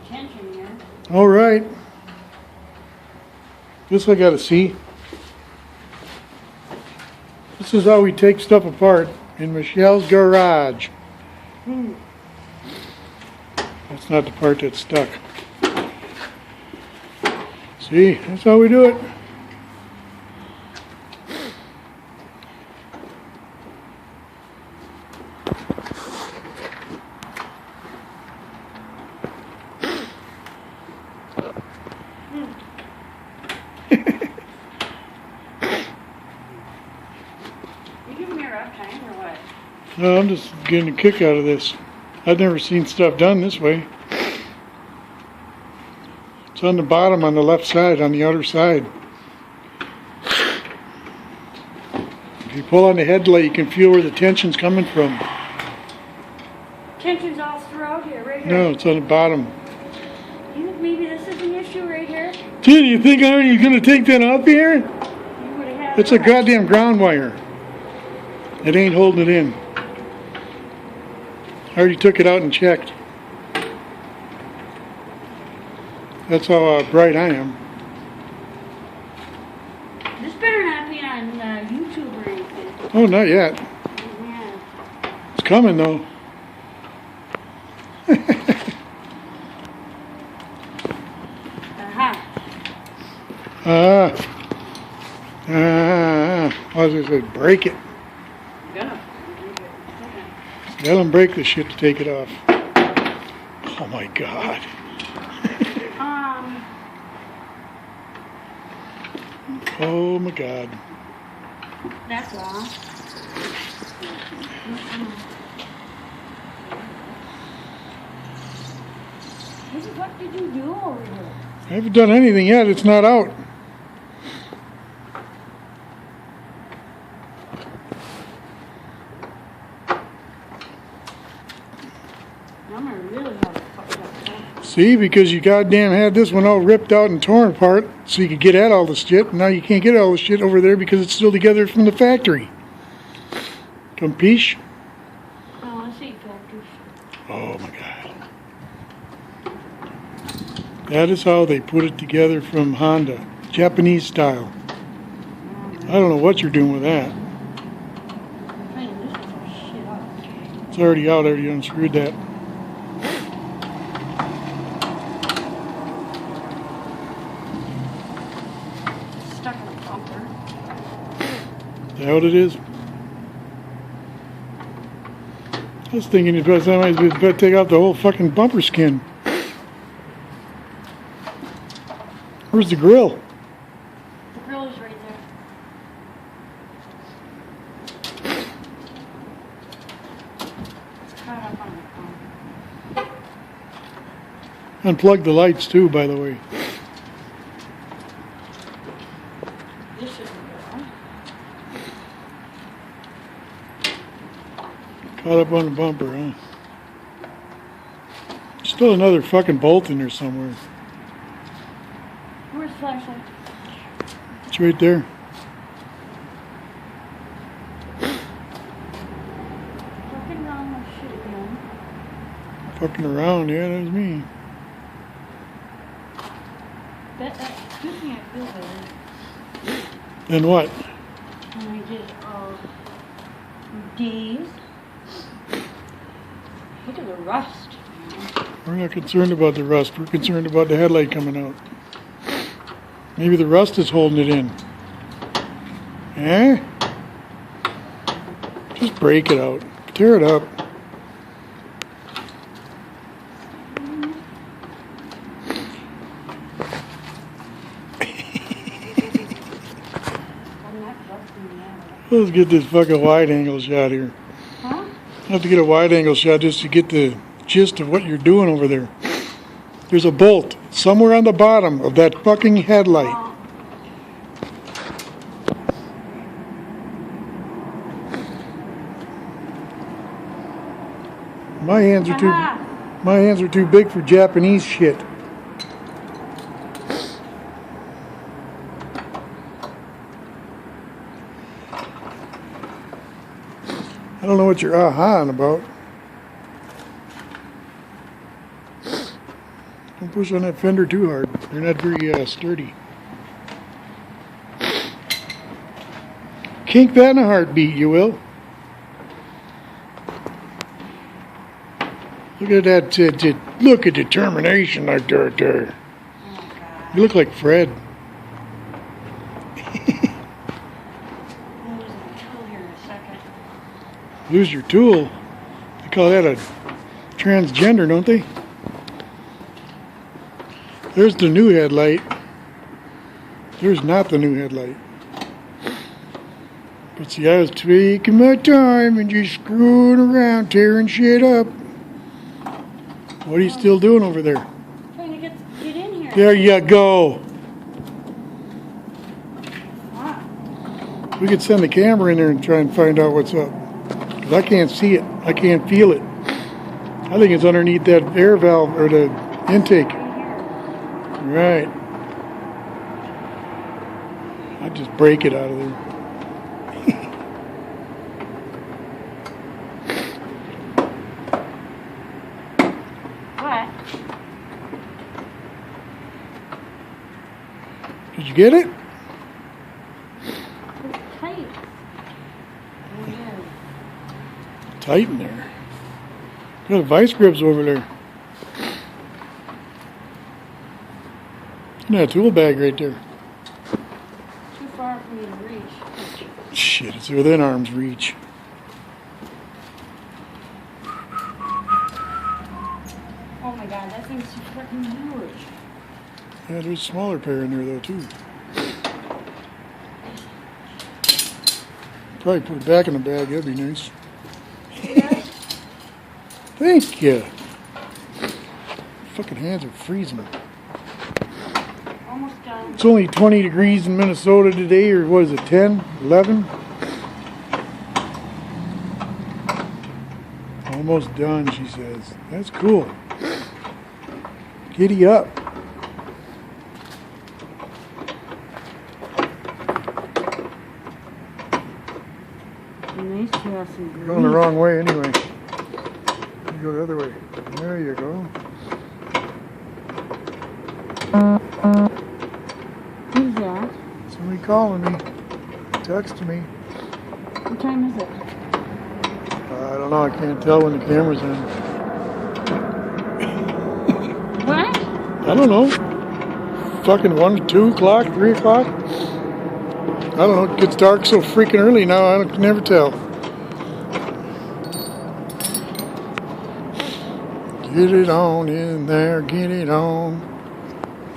tension here. All right. This I gotta see. This is how we take stuff apart in Michelle's garage. That's not the part that's stuck. See, that's how we do it. You giving me a rough time or what? No, I'm just getting a kick out of this. I've never seen stuff done this way. It's on the bottom on the left side, on the outer side. If you pull on the headlight, you can feel where the tension's coming from. Tension's all throughout here, right here. No, it's on the bottom. You think maybe this is an issue right here? Dude, you think are you gonna take that off here? You would have had It's a goddamn ground wire. It ain't holding it in. I already took it out and checked. That's how bright I am. This better not be on YouTube or anything. Oh, not yet. Yeah. It's coming though. Aha. I was gonna say break it. Gonna. Let them break the shit to take it off. Oh my god. Oh my god. That's all. What did you do over here? I haven't done anything yet. It's not out. I'm gonna really have to fuck that up. See, because you goddamn had this one all ripped out and torn apart so you could get at all the shit. And now you can't get all the shit over there because it's still together from the factory. Capiche? Oh, I see factors. Oh my god. That is how they put it together from Honda. Japanese style. I don't know what you're doing with that. Man, this is some shit up. It's already out. I already unscrewed that. Stuck in a bumper. Is that what it is? I was thinking by the time I better take out the whole fucking bumper skin. Where's the grill? The grill is right there. It's caught up on the phone. Unplug the lights too, by the way. This is the grill. Caught up on the bumper, huh? Still another fucking bolt in there somewhere. Where's the flashlight? It's right there. Fucking wrong with shit again. Fucking around, yeah, that was me. Excuse me, I feel better. Then what? And I did D's. Look at the rust. We're not concerned about the rust. We're concerned about the headlight coming out. Maybe the rust is holding it in. Eh? Just break it out. Tear it up. Let's get this fucking wide angle shot here. Huh? I have to get a wide angle shot just to get the gist of what you're doing over there. There's a bolt somewhere on the bottom of that fucking headlight. My hands are too big for Japanese shit. I don't know what you're aha-ing about. Don't push on that fender too hard. They're not very sturdy. Kink that in a heartbeat, you will. Look at that. Look at determination like there. Oh, God. You look like Fred. I'm losing my tool here in a second. Lose your tool. They call that a transgender, don't they? There's the new headlight. There's not the new headlight. But see, I was taking my time and just screwing around, tearing shit up. What are you still doing over there? Trying to get in here. There you go. Wow. We could send the camera in there and try and find out what's up. 'Cause I can't see it. I can't feel it. I think it's underneath that air valve or the intake. Right here. Right. I'd just break it out of there. What? Did you get it? It's tight. Oh, yeah. Tight in there. Got vice grips over there. And that tool bag right there. Too far for me to reach. Shit, it's within arm's reach. Oh my God, that thing's too freaking huge. Yeah, there's a smaller pair in there though too. Probably put it back in the bag, that'd be nice. Yeah. Thank you. Fucking hands are freezing. Almost done. It's only 20 degrees in Minnesota today, or what is it, 10, 11? Almost done, she says. That's cool. Giddy up. Be nice to have some grease. Going the wrong way anyway. You go the other way. There you go. Who's that? Somebody calling me. Texting me. What time is it? I don't know. I can't tell when the camera's on. What? I don't know. Fucking 1, 2 o'clock, 3 o'clock. I don't know. It gets dark so freaking early now. I can never tell. Get it on in there. Get it on.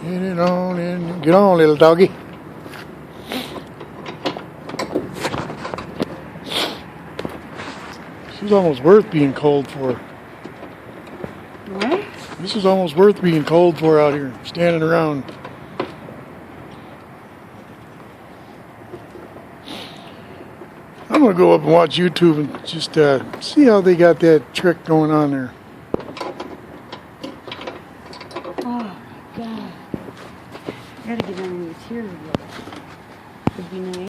Get it on in. Get on, little doggy. This is almost worth being cold for. What? This is almost worth being cold for out here, standing around. I'm gonna go up and watch YouTube and just see how they got that trick going on there. Oh, God. I gotta get underneath here a little. Would be nice.